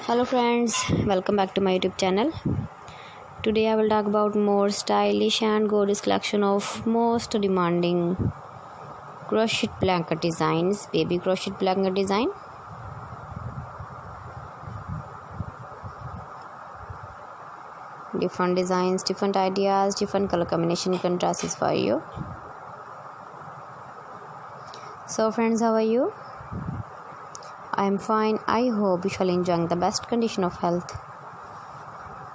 Hello friends, welcome back to my YouTube channel. Today I will talk about more stylish and gorgeous collection of most demanding crochet blanket designs, baby crochet blanket design. Different designs, different ideas, different color combination contrasts for you. So friends, how are you? I am fine. I hope you shall enjoy the best condition of health.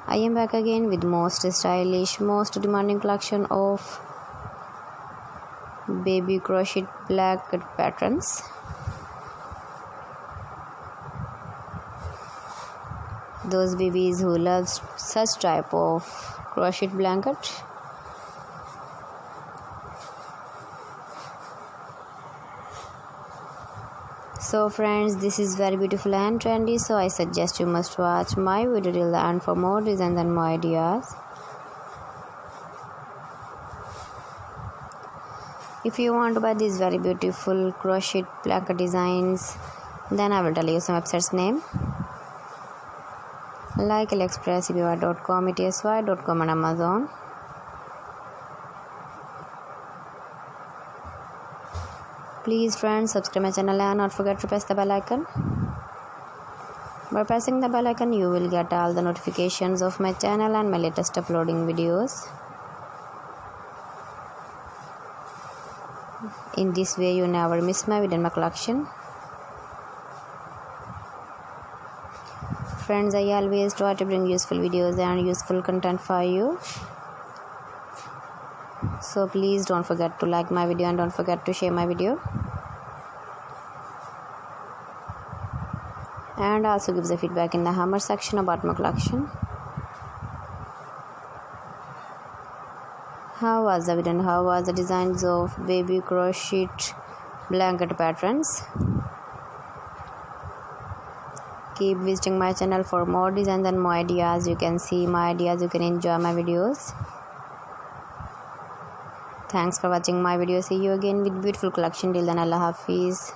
I am back again with most stylish, most demanding collection of baby crochet blanket patterns. Those babies who love such type of crochet blanket. So friends, this is very beautiful and trendy, so I suggest you must watch my video till the end for more designs and more ideas. If you want to buy these very beautiful crochet blanket designs, then I will tell you some websites name like AliExpress, eBay.com, etsy.com and Amazon. Please friends, subscribe my channel and not forget to press the bell icon. By pressing the bell icon, you will get all the notifications of my channel and my latest uploading videos. In this way, you never miss my video in my collection. Friends, I always try to bring useful videos and useful content for you. So please don't forget to like my video and don't forget to share my video. And also give the feedback in the hammer section about my collection. How was the video and how was the designs of baby crochet blanket patterns? Keep visiting my channel for more designs and more ideas. You can see my ideas, you can enjoy my videos. Thanks for watching my video. See you again with beautiful collection. Till then, Allah Hafiz.